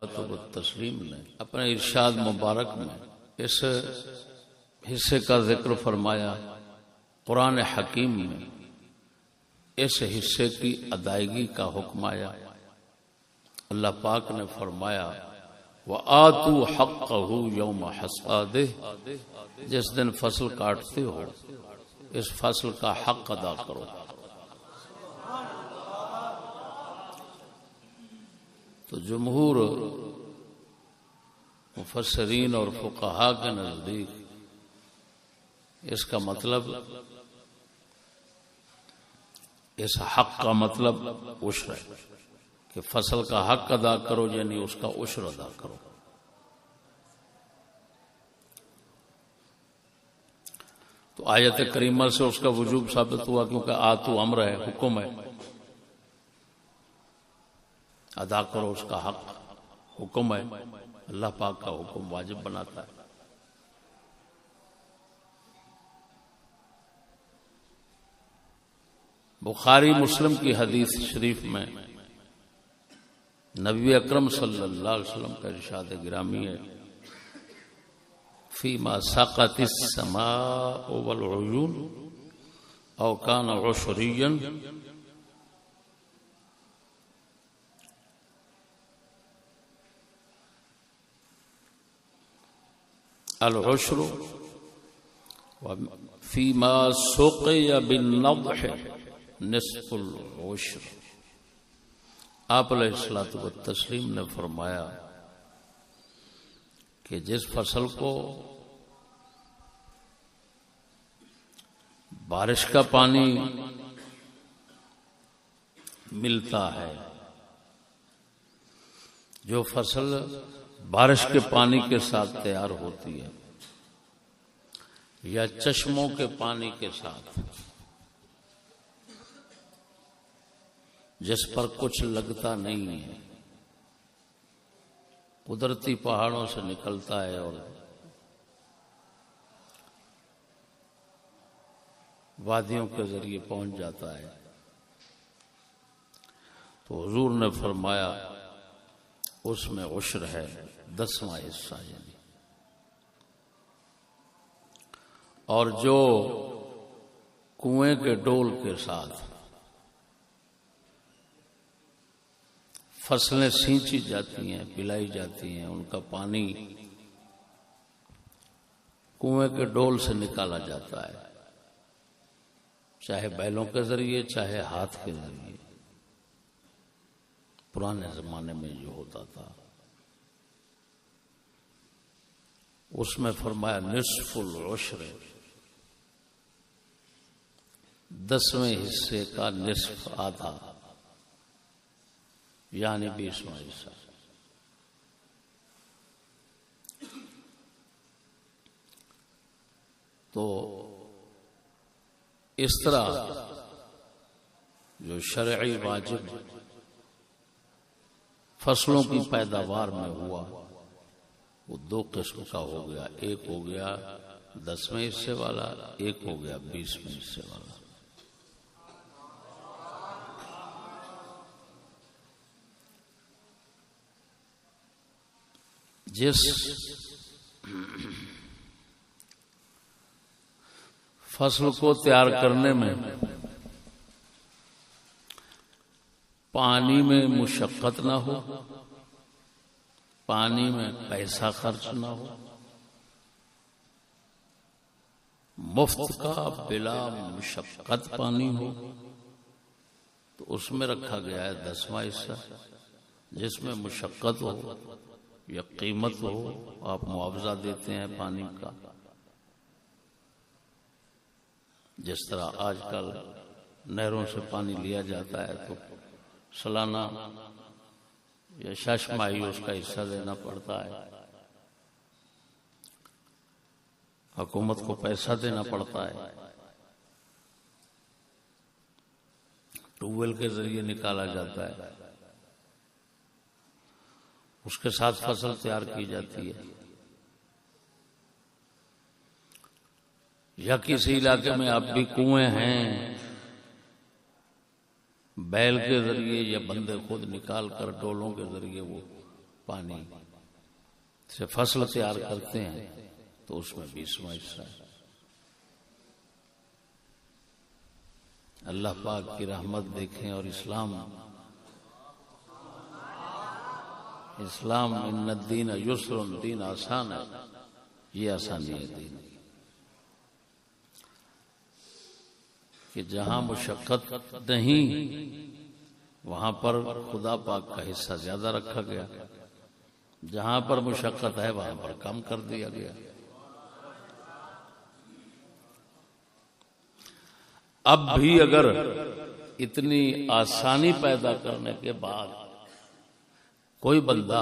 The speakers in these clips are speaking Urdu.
تسلیم نے اپنے ارشاد مبارک میں اس حصے کا ذکر فرمایا، قرآن حکیم میں اس حصے کی ادائیگی کا حکم آیا۔ اللہ پاک نے فرمایا وَآتُوا حَقَّهُ يَوْمَ حَصَادِهِ، جس دن فصل کاٹتے ہو اس فصل کا حق ادا کرو۔ تو جمہور مفسرین اور فقہاء کے نزدیک اس کا مطلب، اس حق کا مطلب عشر ہے کہ فصل کا حق ادا کرو، یعنی اس کا عشر ادا کرو۔ تو آیت کریمہ سے اس کا وجوب ثابت ہوا، کیونکہ آتو امر ہے، حکم ہے، ادا کرو اس کا حق، حکم ہے، اللہ پاک کا حکم واجب بناتا ہے۔ بخاری مسلم کی حدیث شریف میں نبی اکرم صلی اللہ علیہ وسلم کا ارشاد گرامی ہے، فیما سقط السماء والعیون او کان عشریا العشر فیما سقی بالنضح نصف العشر۔ آپ علیہ الصلوۃ والتسلیم نے فرمایا کہ جس فصل کو بارش کا پانی ملتا ہے، جو فصل بارش کے پانی کے ساتھ تیار ہوتی ہے یا چشموں کے پانی کے ساتھ، جس پر کچھ لگتا نہیں ہے، قدرتی پہاڑوں سے نکلتا ہے اور وادیوں کے ذریعے پہنچ جاتا ہے، تو حضور نے فرمایا اس میں عشر ہے، 10واں حصہ یعنی۔ اور جو کنویں کے ڈول کے ساتھ فصلیں سینچی جاتی ہیں، پلائی جاتی ہیں، ان کا پانی کنویں کے ڈول سے نکالا جاتا ہے، چاہے بیلوں کے ذریعے چاہے ہاتھ کے ذریعے، پرانے زمانے میں جو ہوتا تھا، اس میں فرمایا نصف العشر، 10ویں حصے کا نصف، آدھا، یعنی 20واں حصہ۔ تو اس طرح جو شرعی واجب فصلوں کی پیداوار میں ہوا وہ 2 قسم کا ہو گیا، ایک ہو گیا 10ویں حصے والا، ایک ہو گیا 20ویں حصے والا۔ جس فصل کو تیار کرنے میں پانی میں مشقت نہ ہو، پانی میں پیسہ خرچ نہ ہو، مفت کا بلا مشقت پانی ہو، تو اس میں رکھا گیا ہے 10واں حصہ۔ جس میں مشقت ہو یا قیمت ہو، آپ معاوضہ دیتے ہیں پانی کا، جس طرح آج کل نہروں سے پانی لیا جاتا ہے تو سالانہ یا شش ماہی اس کا حصہ دینا پڑتا ہے، حکومت کو پیسہ دینا پڑتا ہے، ٹیوب ویل کے ذریعے نکالا جاتا ہے، اس کے ساتھ فصل تیار کی جاتی ہے۔ یا کسی علاقے میں اب بھی کنویں ہیں، بیل کے ذریعے یا بندے خود نکال کر ڈولوں کے ذریعے وہ پانی سے فصل تیار کرتے ہیں تو اس میں 20واں حصہ ہے۔ اللہ پاک کی رحمت دیکھیں، اور اسلام ان الدین یسر، دین آسان ہے، یہ آسانی ہے دین کہ جہاں مشقت نہیں وہاں پر خدا پاک کا حصہ زیادہ رکھا گیا، جہاں پر مشقت ہے وہاں پر کم کر دیا گیا۔ اب بھی اگر اتنی آسانی پیدا کرنے کے بعد کوئی بندہ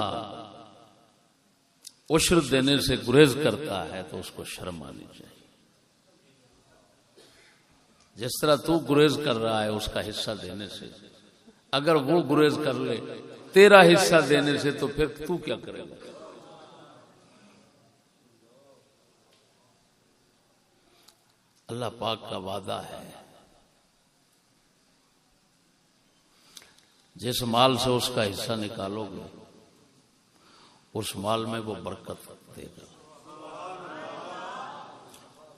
عشر دینے سے گریز کرتا ہے تو اس کو شرم آنی چاہیے۔ جس طرح تو گریز کر رہا ہے اس کا حصہ دینے سے، اگر وہ گریز کر لے تیرا حصہ دینے سے تو پھر تو کیا کرے گا؟ اللہ پاک کا وعدہ ہے، جس مال سے اس کا حصہ نکالو گے اس مال میں وہ برکت دے گا،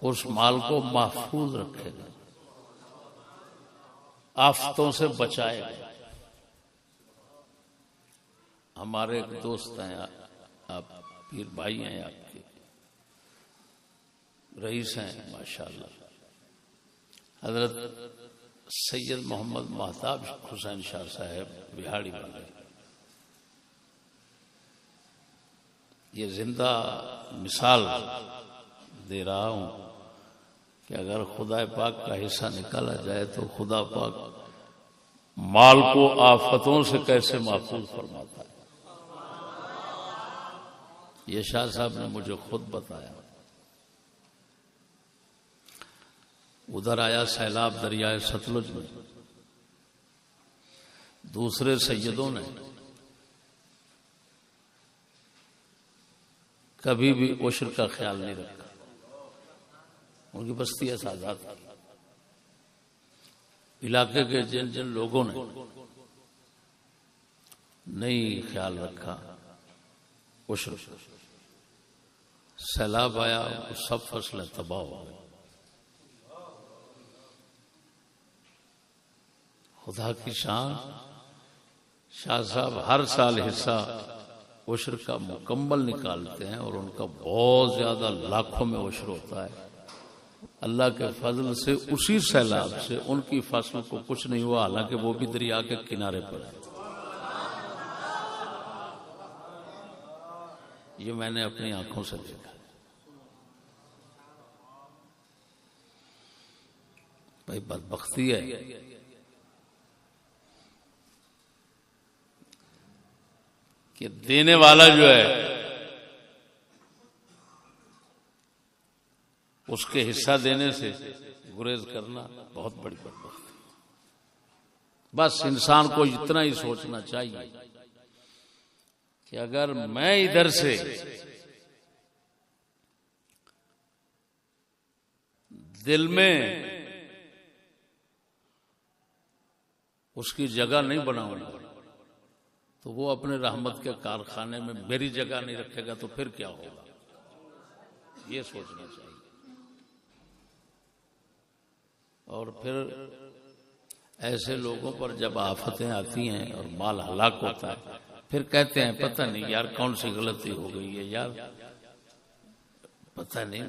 اس مال کو محفوظ رکھے گا، آفتوں سے بچائے گا۔ ہمارے ایک دوست ہیں، آپ پیر بھائی ہیں، آپ کے رئیس ہیں ماشاءاللہ، حضرت سید محمد مہتاب حسین شاہ صاحب بہاڑی والے۔ یہ زندہ مثال دے رہا ہوں کہ اگر خدا پاک کا حصہ نکالا جائے تو خدا پاک مال کو آفتوں سے کیسے محفوظ فرماتا ہے، یہ شاہ صاحب نے مجھے خود بتایا۔ ادھر آیا سیلاب دریائے ستلج میں، دوسرے سیدوں نے کبھی بھی عشر کا خیال نہیں رکھا، ان کی بستی اساتذہ، علاقے کے جن جن لوگوں نے نہیں خیال رکھا عشر، سیلاب آیا، سب فصلیں تباہ ہو گئی۔ خدا کی شان، شاہ صاحب ہر سال حصہ عشر کا مکمل نکالتے ہیں اور ان کا بہت زیادہ لاکھوں میں عشر ہوتا ہے۔ اللہ کے فضل سے اسی سیلاب سے ان کی فصل کو کچھ نہیں ہوا، حالانکہ وہ بھی دریا کے کنارے پر ہے۔ یہ میں نے اپنی آنکھوں سے دیکھا۔ بھائی بدبختی ہے کہ دینے والا جو ہے اس کے حصہ دینے سے گریز کرنا بہت بڑی بدبختی۔ بس انسان کو اتنا ہی سوچنا چاہیے کہ اگر میں ادھر سے دل میں اس کی جگہ نہیں بناؤں گا تو وہ اپنے رحمت کے کارخانے میں میری جگہ نہیں رکھے گا تو پھر کیا ہوگا، یہ سوچنا چاہیے۔ اور پھر ایسے لوگوں پر جب آفتیں آتی ہیں اور مال ہلاک ہوتا ہے، پھر کہتے ہیں پتہ نہیں یار کون سی غلطی ہو گئی ہے، یار پتہ نہیں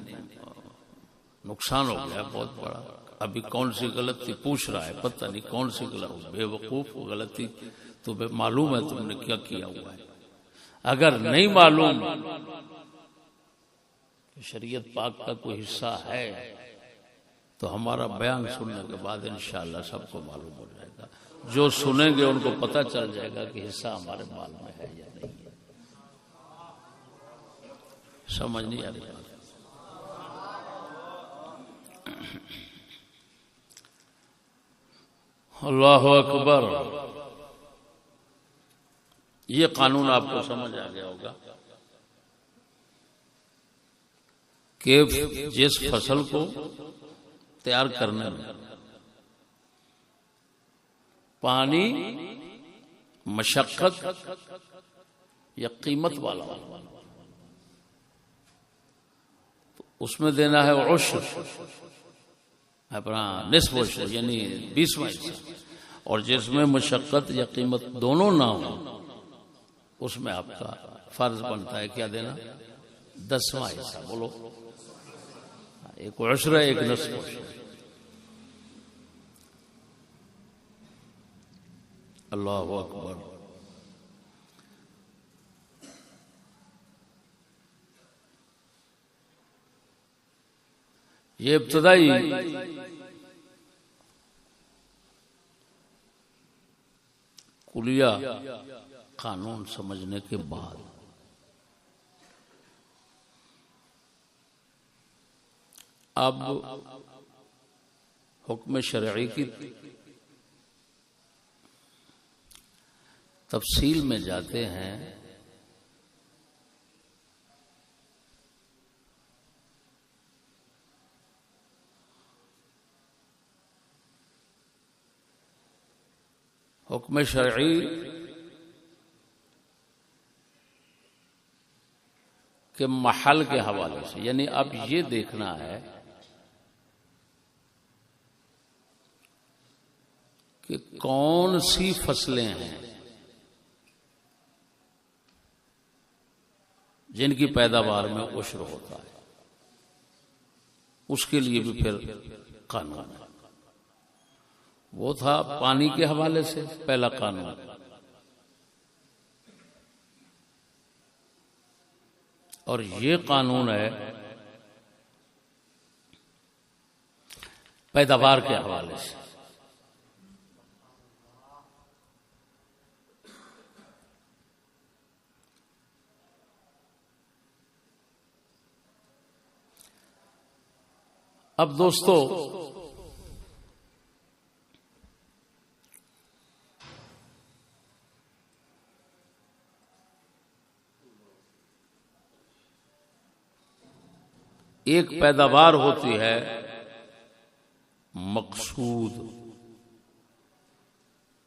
نقصان ہو گیا بہت بڑا، ابھی کون سی غلطی پوچھ رہا ہے، پتہ نہیں کون سی غلطی، بے وقوف غلطی، تمہیں معلوم ہے تم نے کیا کیا ہوا ہے؟ اگر نہیں معلوم کہ شریعت پاک کا کوئی حصہ ہے تو ہمارا بیان سننے کے بعد انشاءاللہ سب کو معلوم ہو جائے گا، جو سنیں گے ان کو پتہ چل جائے گا کہ حصہ ہمارے مال میں ہے یا نہیں ہے۔ سمجھ نہیں آ رہی بات؟ اللہ اکبر۔ یہ قانون آپ کو سمجھ آ گیا ہوگا کہ جس فصل کو تیار کرنے میں پانی، مشقت یا قیمت والا تو اس میں دینا ہے عشر، اپنا نصف عشر یعنی 20واں حصہ، اور جس میں مشقت یا قیمت دونوں نہ ہو اس میں آپ کا فرض بنتا ہے کیا دینا؟ 10واں حصہ. بولو، ایک عشر ہے، ایک نصف عشر. اللہ اکبر. یہ ابتدائی کلیہ قانون سمجھنے کے بعد اب حکم شرعی کی تفصیل میں جاتے ہیں. حکم شرعی کے محل کے حوالے سے، یعنی اب یہ دیکھنا ہے کہ کون سی فصلیں ہیں جن کی پیداوار میں عشر ہوتا ہے. اس کے لیے بھی پھر قانون ہے. وہ تھا پانی کے حوالے سے پہلا قانون، اور یہ قانون ہے پیداوار کے حوالے سے. اب دوستو، ایک پیداوار ہوتی ہے مقصود،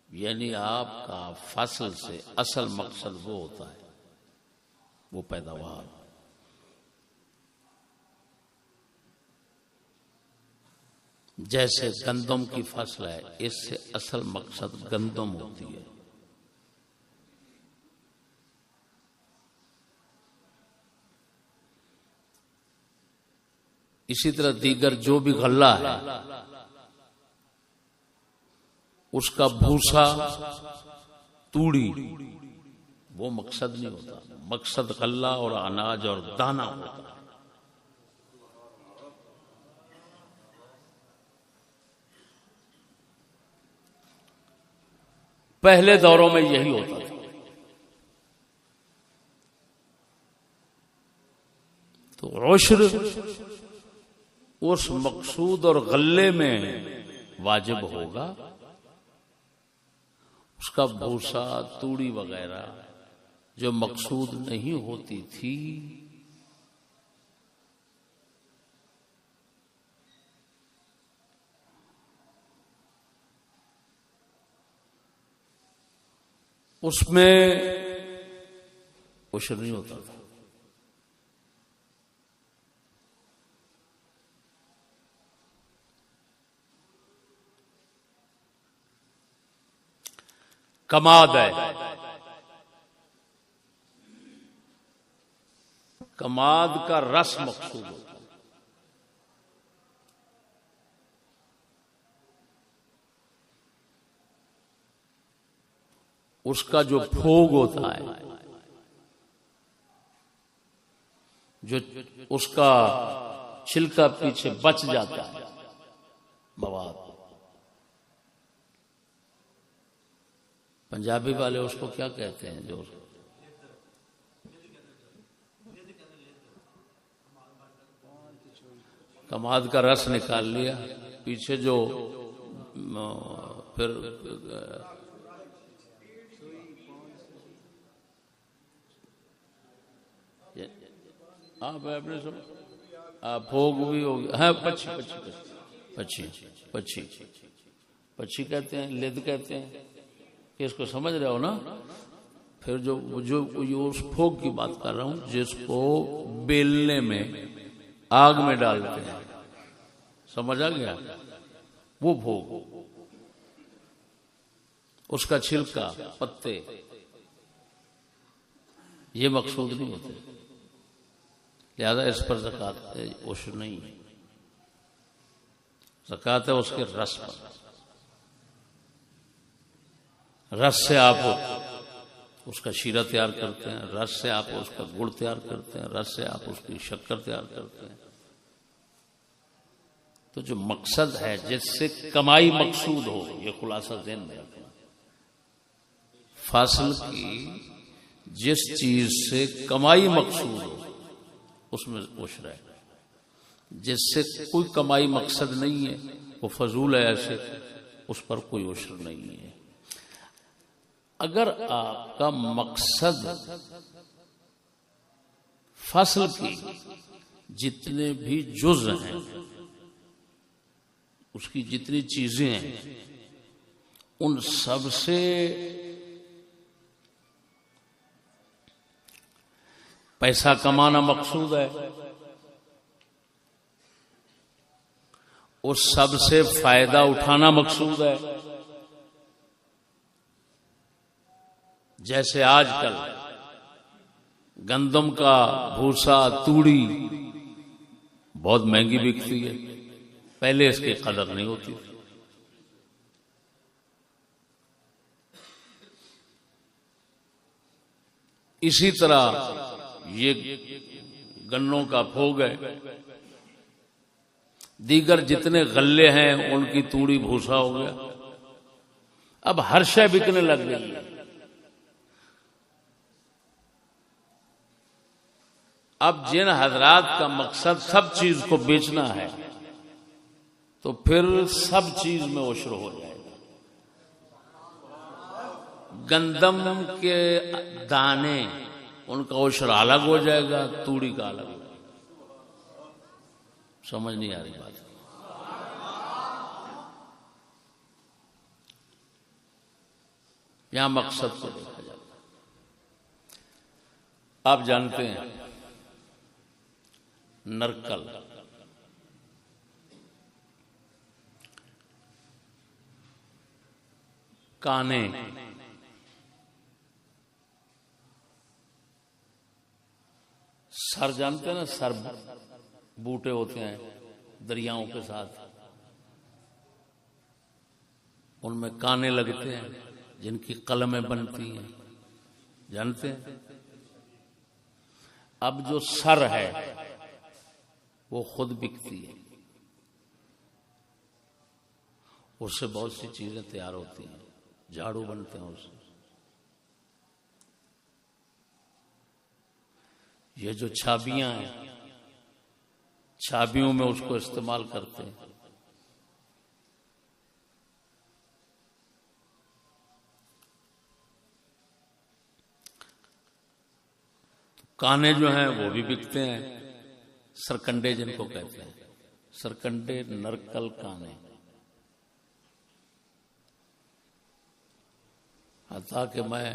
یعنی آپ کا فصل سے اصل مقصد وہ ہوتا ہے، وہ پیداوار. جیسے گندم کی فصل ہے، اس سے اصل مقصد گندم ہوتی ہے. اسی طرح دیگر جو بھی غلہ ہے اس کا بھوسا، توڑی، وہ مقصد نہیں ہوتا. مقصد غلہ اور اناج اور دانہ ہوتا ہے. پہلے دوروں میں یہی ہوتا تھا. تو عشر اس مقصود اور غلے میں واجب ہوگا. اس کا بھوسا، توڑی وغیرہ جو مقصود نہیں ہوتی تھی اس میں عشر نہیں ہوتا تھا. کماد ہے، کماد کا رس مقصود ہوتا ہے. اس کا جو پھوگ ہوتا ہے، جو اس کا چھلکا پیچھے بچ جاتا ہے مواد، پنجابی والے اس کو کیا کہتے ہیں؟ جو کماد کا رس نکال لیا، پیچھے جو پھر بھوگ بھی ہو گیا. ہاں، پچھی کہتے ہیں، لد کہتے ہیں. اس کو سمجھ رہے ہو نا؟ پھر جو اس پھوگ کی بات کر رہا ہوں جس کو بیلنے میں آگ میں ڈالتے ہیں، سمجھ آ گیا؟ وہ بھوگ، اس کا چھلکا، پتے، یہ مقصود نہیں ہوتے، لہذا اس پر زکوٰۃ عشر نہیں ہے، زکوٰۃ ہے اس کے رس پر۔ رس سے آپ اس کا شیرہ تیار کرتے ہیں، رس سے آپ اس کا گڑ تیار کرتے ہیں، رس سے آپ اس کی شکر تیار کرتے ہیں۔ تو جو مقصد ہے جس سے کمائی مقصود ہو، یہ خلاصہ ذہن میں رکھنا، فصل کی جس چیز سے کمائی مقصود ہو اس میں عشر ہے، جس سے کوئی کمائی مقصد نہیں ہے، وہ فضول ہے، ایسے اس پر کوئی عشر نہیں ہے۔ اگر آپ کا مقصد فصل کی جتنے بھی جز ہیں، اس کی جتنی چیزیں ہیں، ان سب سے پیسہ کمانا مقصود ہے، اس سب سے فائدہ اٹھانا مقصود ہے، جیسے آج کل گندم کا بھوسا، توڑی بہت مہنگی بکتی ہے، پہلے اس کی قدر نہیں ہوتی تھی۔ اسی طرح یہ گنوں کا پھوگ ہے، دیگر جتنے غلے ہیں ان کی توڑی بھوسا ہو گیا، اب ہر شے بکنے لگ گئی ہے۔ اب جن حضرات کا مقصد سب چیز کو بیچنا ہے تو پھر سب چیز میں عشر ہو جائے گا۔ گندم کے دانے ان کا عشر الگ ہو جائے گا، توڑی کا الگ ہو جائے گا۔ سمجھ نہیں آ رہی بات؟ یہاں مقصد کو دیکھا جاتا ہے۔ آپ جانتے ہیں نرکل، کانے، سر جانتے ہیں نا؟ سر بوٹے ہوتے ہیں دریاؤں کے ساتھ، ان میں کانے لگتے ہیں جن کی قلمیں بنتی ہیں، جانتے ہیں؟ اب جو سر ہے وہ خود بکتی ہے، اس سے بہت سی چیزیں تیار ہوتی ہیں، جھاڑو بنتے ہیں اس سے۔ یہ جو چھابیاں ہیں، چھابیوں میں اس کو استعمال کرتے ہیں۔ کانے جو ہیں وہ بھی بکتے ہیں، سرکنڈے جن کو کہتے ہیں، سرکنڈے، نرکل، کانے۔ حتیٰ کہ میں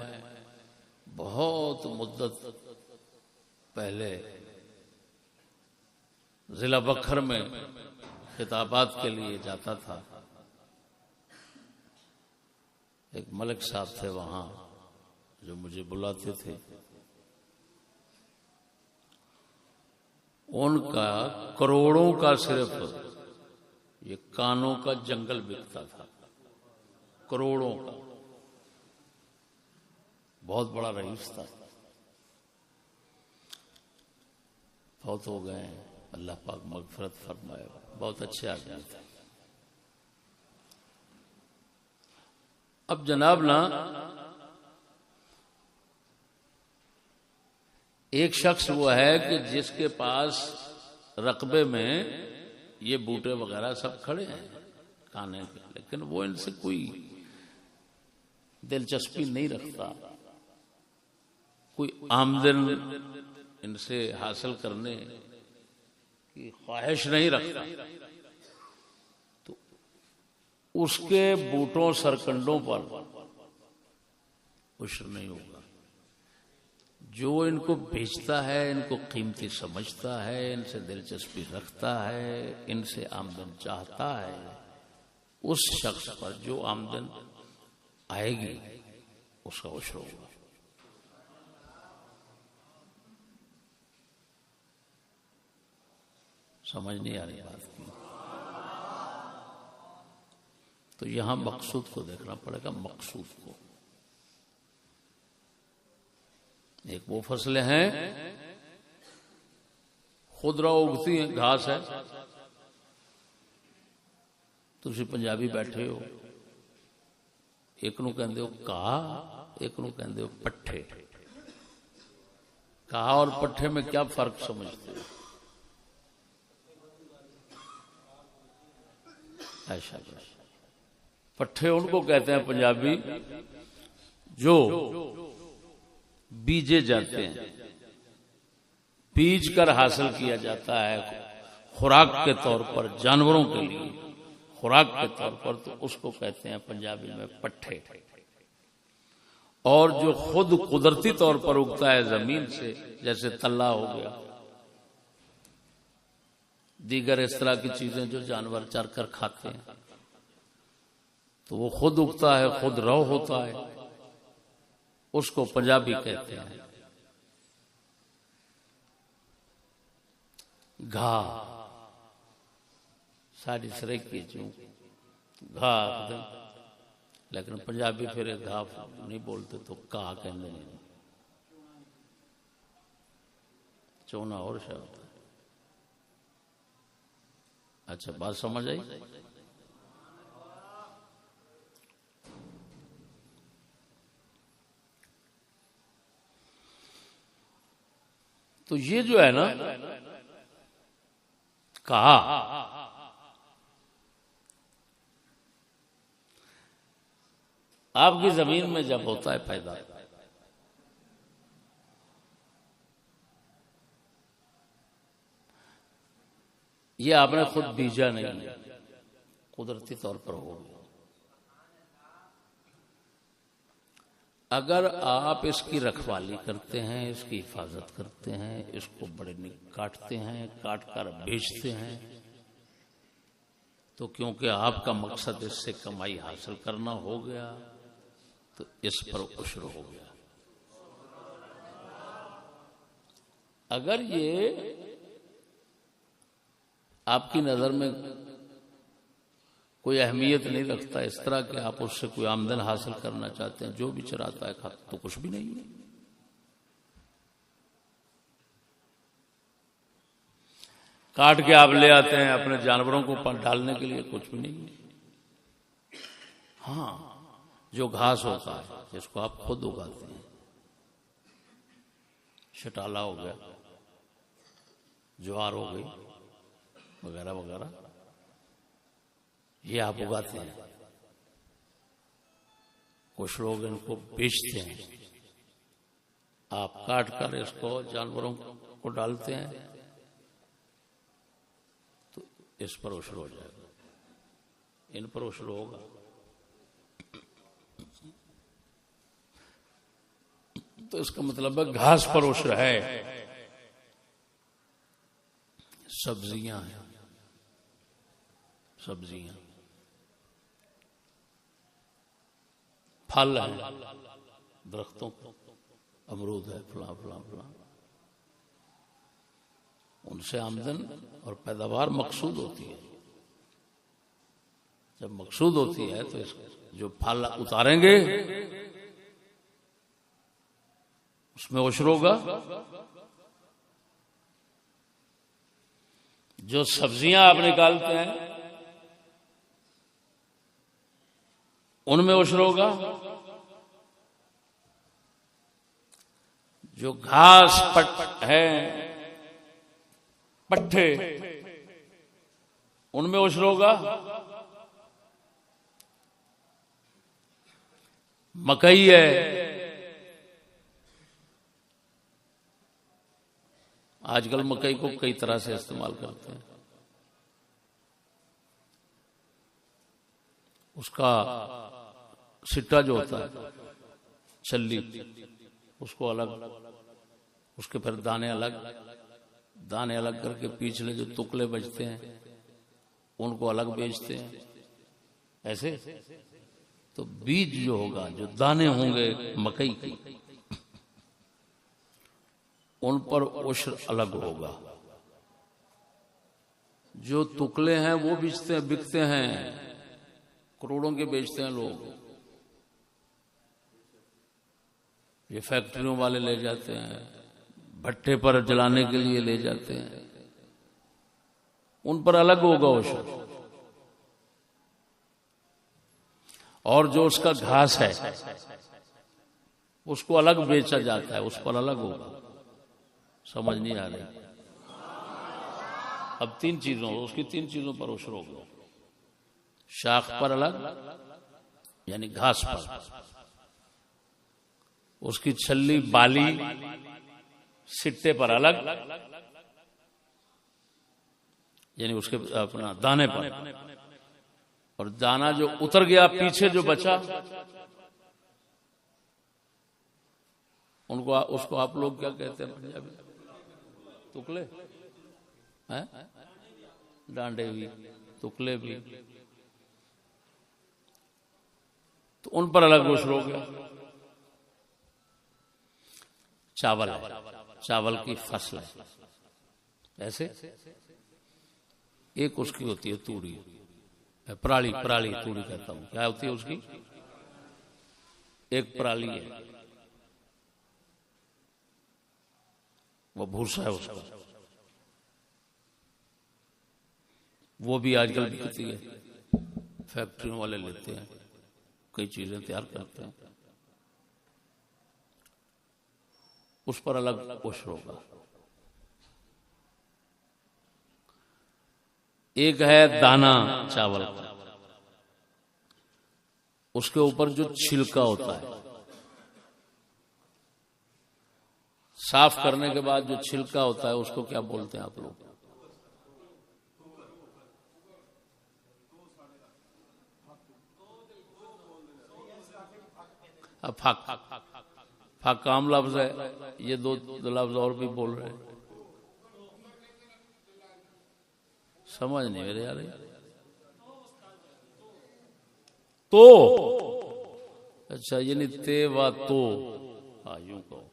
بہت مدت پہلے ضلع بکھر میں خطابات کے لیے جاتا تھا، ایک ملک صاحب تھے وہاں جو مجھے بلاتے تھے، ان کا کروڑوں کا صرف یہ کانوں کا جنگل بکتا تھا، کروڑوں کا، بہت بڑا رئیس تھا، بہت ہو گئے ہیں، اللہ پاک مغفرت فرمائے، بہت اچھے آدمی تھے۔ اب جناب نا ایک شخص وہ ہے کہ جس کے پاس رقبے میں یہ بوٹے وغیرہ سب کھڑے ہیں کانے کے، لیکن وہ ان سے کوئی دلچسپی نہیں رکھتا، کوئی آمدن ان سے حاصل کرنے کی خواہش نہیں رکھتا، تو اس کے بوٹوں سرکنڈوں پر عشر نہیں ہوگا۔ جو ان کو بیچتا ہے ان کو قیمتی سمجھتا ہے، ان سے دلچسپی رکھتا ہے، ان سے آمدن چاہتا ہے، اس شخص پر جو آمدن آئے گی اس کا عشر ہوگا۔ سمجھ نہیں آ رہی بات کی؟ تو یہاں مقصود کو دیکھنا پڑے گا، مقصود کو۔ ایک وہ فصلیں ہیں خود رو اگتی ہیں، گھاس ہے، تسی پنجابی بیٹھے ہو، ایک نو کہندے ہو کہا، ایک نو کہندے ہو پٹھے۔ کہا اور پٹھے میں کیا فرق سمجھتے ہو؟ ایسا پٹھے ان کو کہتے ہیں پنجابی جو بیجے جاتے ہیں، بیج کر حاصل کیا جاتا ہے خوراک کے طور پر، جانوروں کے لیے خوراک کے طور پر، تو اس کو کہتے ہیں پنجابی میں پٹھے۔ اور جو خود قدرتی طور پر اگتا ہے زمین سے، جیسے تلا ہو گیا، دیگر اس طرح کی چیزیں جو جانور چر کر کھاتے ہیں، تو وہ خود اگتا ہے، خود رو ہوتا ہے، اس کو پنجابی کہتے ہیں۔ گھا ساری سریکی چوں گھا، لیکن پنجابی پھر گھا نہیں بولتے تو کہا کہنے نہیں، چونا اور شبد۔ اچھا بات سمجھ آئی؟ تو یہ جو ہے نا کہا، آپ کی زمین میں جب ہوتا ہے پیدا، یہ آپ نے خود بیجا نہیں، قدرتی طور پر ہو گیا۔ اگر آپ اس کی رکھوالی کرتے ہیں، اس کی حفاظت کرتے ہیں، اس کو بڑے کاٹتے ہیں، کاٹ کر بیچتے ہیں، تو کیونکہ آپ کا مقصد اس سے کمائی حاصل کرنا ہو گیا، تو اس پر عشر ہو گیا۔ اگر یہ آپ کی نظر میں کوئی اہمیت نہیں رکھتا، اس طرح کہ آپ اس سے کوئی آمدن حاصل کرنا چاہتے ہیں، جو بھی چراتا ہے کھاتا، تو کچھ بھی نہیں ہے۔ کاٹ کے آپ لے آتے ہیں اپنے جانوروں کو ڈالنے کے لیے، کچھ بھی نہیں ہے۔ ہاں جو گھاس ہوتا ہے جس کو آپ خود اگاتے ہیں، شٹالا ہو گیا، جوار ہو گئی وغیرہ وغیرہ، یہ آپ اگاتے ہیں، کچھ لوگ ان کو بیچتے ہیں، آپ کاٹ کر اس کو جانوروں کو ڈالتے ہیں، تو اس پر عشر ہو جائے گا، ان پر عشر ہوگا۔ تو اس کا مطلب ہے گھاس پر عشر ہے، سبزیاں ہیں، سبزیاں، پھل ہیں درختوں کو، امرود ہے، فلاں فلاں فلاں، ان سے آمدن اور پیداوار مقصود ہوتی ہے۔ جب مقصود ہوتی ہے تو جو پھل اتاریں گے اس میں عشر ہوگا، جو سبزیاں آپ نکالتے ہیں ان میں عشر ہوگا، جو گھاس ہے پٹھے ان میں عشر ہوگا، مکئی ہے، آج کل مکئی کو کئی طرح سے استعمال کرتے ہیں، اس کا سٹا جو ہوتا ہے چلی، اس کو الگ اس کے پھر دانے الگ کر کے پیچھے جو ٹکڑے بچتے ہیں ان کو الگ بیچتے ہیں. ایسے تو بیج جو ہوگا، جو دانے ہوں گے مکئی کی، ان پر عشر الگ ہوگا. جو ٹکڑے ہیں وہ بکتے ہیں، کروڑوں کے بیچتے ہیں لوگ. یہ فیکٹریوں والے لے جاتے ہیں، بھٹے پر جلانے کے لیے لے جاتے ہیں، ان پر الگ ہوگا عشر. اور جو اس کا گھاس ہے اس کو الگ بیچا جاتا ہے، اس پر الگ ہوگا. سمجھ نہیں آ رہی؟ اب اس کی تین چیزوں پر عشر ہوگا. شاخ پر الگ، یعنی گھاس پر، اس کی چھلی بالی سٹے پر الگ، یعنی اس کے اپنا دانے پر، اور دانا جو اتر گیا پیچھے جو بچا اس کو آپ لوگ کیا کہتے ہیں پنجابی؟ ٹکڑے، ڈانڈے بھی، ٹکڑے بھی، تو ان پر الگ عشر ہو گیا. چاول کی فصل ہے. ایسے ایک اس کی ہوتی ہے توڑی، پرالی توڑی کہتا ہوں. کیا ہوتی ہے اس کی؟ ایک پرالی ہے، وہ بھوسا ہے اس کا. وہ بھی آج کل بکتی ہے، فیکٹریوں والے لیتے ہیں، کئی چیزیں تیار کرتے ہیں. اس پر الگ عشر ہوگا. ایک ہے دانا چاول کا، اس کے اوپر جو چھلکا ہوتا ہے، صاف کرنے کے بعد جو چھلکا ہوتا ہے اس کو کیا بولتے ہیں آپ لوگ؟ پھک عام لفظ ہے، یہ دو لفظ اور بھی بول رہے ہیں. سمجھ نہیں میرے یار. تو اچھا، یعنی تے و تو، یوں کہو.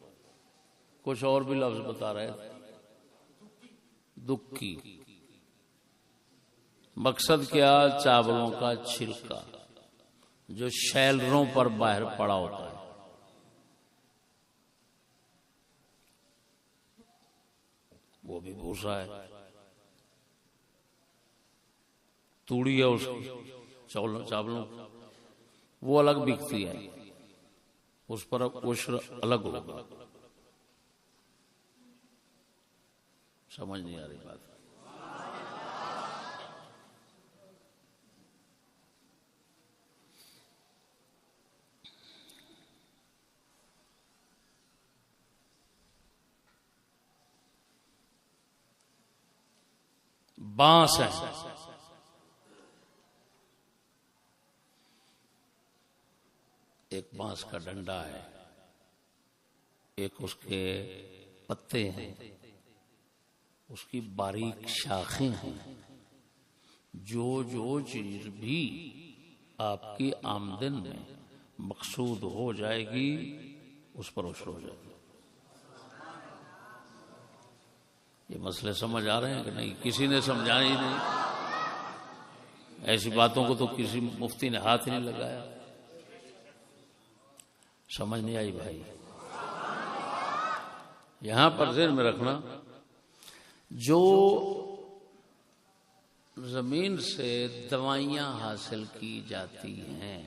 کچھ اور بھی لفظ بتا رہے تھے. دکی، مقصد کیا؟ چاولوں کا چھلکا جو شیلروں پر باہر پڑا ہوتا ہے. وہ بھی بھوسا ہے. توڑی ہے اس کی چاولوں، وہ الگ بکتی ہے، اس پر عشر الگ ہوگا. سمجھ نہیں آ رہی بات؟ بانس ہے، ایک بانس کا ڈنڈا ہے، ایک اس کے پتے ہیں، اس کی باریک شاخیں ہیں. جو چیز بھی آپ کی آمدن میں مقصود ہو جائے گی اس پر عشر ہو جائے گا. یہ مسئلے سمجھ آ رہے ہیں کہ نہیں؟ کسی نے سمجھایا ہی نہیں. ایسی باتوں کو تو کسی مفتی نے ہاتھ ہی نہیں لگایا. سمجھ نہیں آئی بھائی؟ یہاں پر ذہن میں رکھنا، جو زمین سے دوائیاں حاصل کی جاتی ہیں،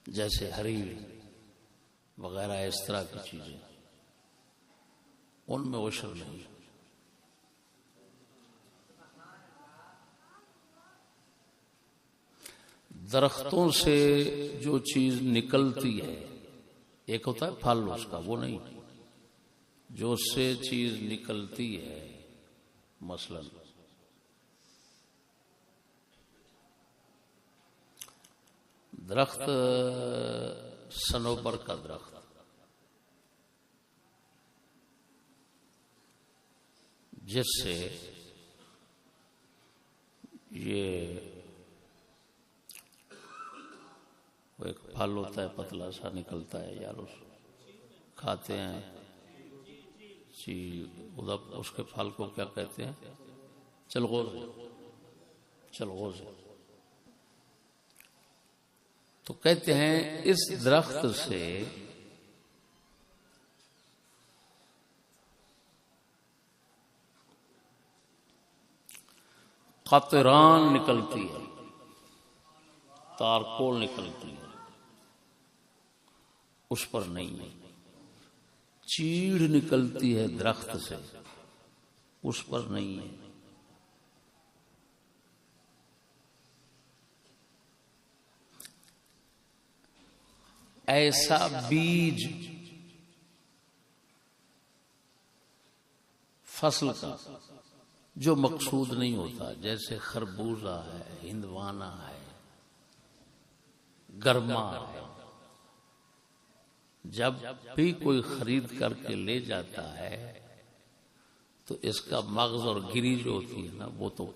جیسے ہری وغیرہ اس طرح کی چیزیں، ان میں عشر نہیں. درختوں سے جو چیز نکلتی ہے، ایک ہوتا ہے پھل اس کا، وہ نہیں. جو اس سے چیز نکلتی ہے، مثلا درخت صنوبر کا درخت، جس سے یہ وہ ایک پھل ہوتا ہے پتلا سا نکلتا ہے یار، اس کھاتے ہیں جی، ادھر اس کے پھل کو کیا کہتے ہیں؟ چلغوز، چلغوز۔ تو کہتے ہیں اس درخت سے قطران نکلتی ہے، تارکول نکلتی ہے، اس پر نہیں ہے۔ چیڑ نکلتی ہے درخت سے، اس پر نہیں ہے۔ ایسا بیج فصل کا جو مقصود نہیں ہوتا، جیسے خربوزہ ہے، ہندوانا ہے، گرما ہے، جب بھی کوئی خرید کر کے لے جاتا ہے تو اس کا مغز اور گری جو ہوتی ہے نا وہ تو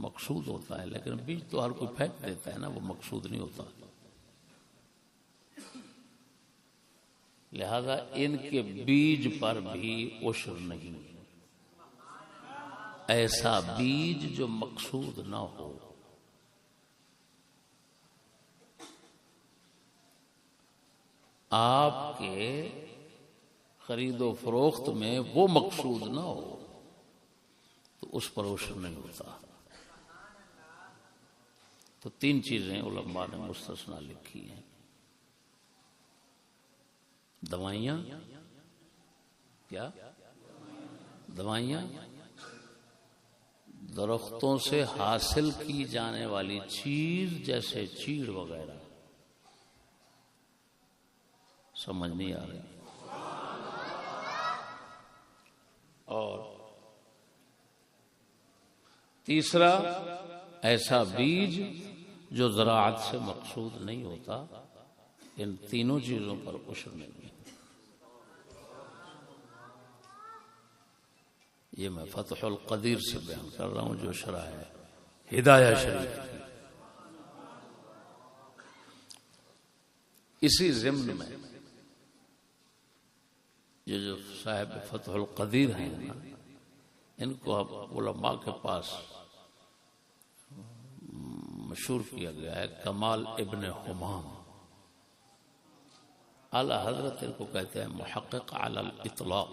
مقصود ہوتا ہے، لیکن بیج تو ہر کوئی پھینک دیتا ہے نا، وہ مقصود نہیں ہوتا۔ لہذا ان کے بیج پر بھی عشر نہیں، ایسا بیج جو مقصود نہ ہو۔ آپ کے خرید و فروخت میں وہ مقصود نہ ہو تو اس پر عشر نہیں ہوتا۔ تو تین چیزیں علماء نے مستثنی لکھی ہیں: دوائیاں، کیا دوائیاں، درختوں سے حاصل کی جانے والی چیز جیسے چیڑ وغیرہ، سمجھ نہیں آ رہی، اور تیسرا ایسا بیج جو زراعت سے مقصود نہیں ہوتا۔ ان تینوں چیزوں پر عشر نہیں ہے۔ یہ میں فتح القدیر سے بیان کر رہا ہوں، جو شرح ہے ہدایہ شریف کی۔ اسی ضمن میں یہ جو صاحب فتح القدیر ہیں نا، ان کو اب علماء کے پاس مشہور کیا گیا ہے کمال ابن حمام۔ اعلی حضرت ان کو کہتے ہیں محقق علی الاطلاق،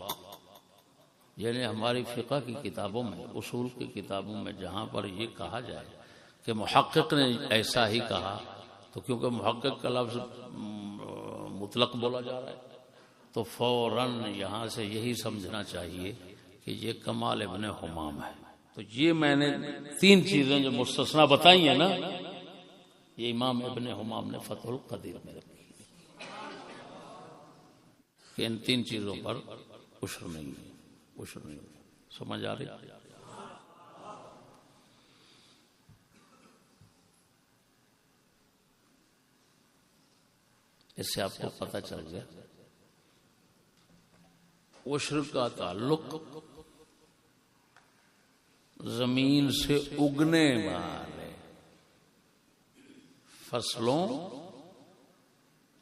یعنی ہماری فقہ کی کتابوں میں، اصول کی کتابوں میں جہاں پر یہ کہا جائے کہ محقق نے ایسا ہی کہا، تو کیونکہ محقق کا لفظ مطلق بولا جا رہا ہے تو فوراً یہاں سے یہی سمجھنا چاہیے کہ یہ کمال ابن حمام ہے۔ تو یہ میں نے تین چیزیں جو مستثنا بتائی ہیں نا، یہ امام ابن حمام نے فتح القدیر میں رکھی کہ ان تین چیزوں پر عشر نہیں ہے، عشر نہیں ہے۔ سمجھ آ رہی؟ اس سے آپ کو پتہ چل گیا عشر کا تعلق زمین سے اگنے والے فصلوں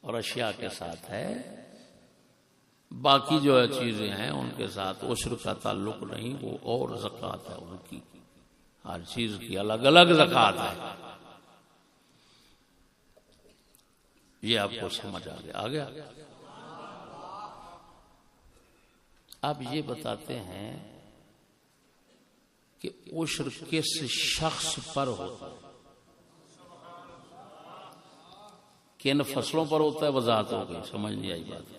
اور اشیاء کے ساتھ ہے، باقی جو چیزیں ہیں ان کے ساتھ عشر کا تعلق نہیں۔ وہ اور زکوٰۃ ہے ان کی، ہر چیز کی الگ الگ زکوٰۃ ہے۔ یہ آپ کو سمجھ آ گیا۔ اب یہ بتاتے ہیں کہ عشر کس شخص پر ہوتا ہے، کن فصلوں پر ہوتا ہے، وضاحت ہو گئی، سمجھ نہیں آئی بات۔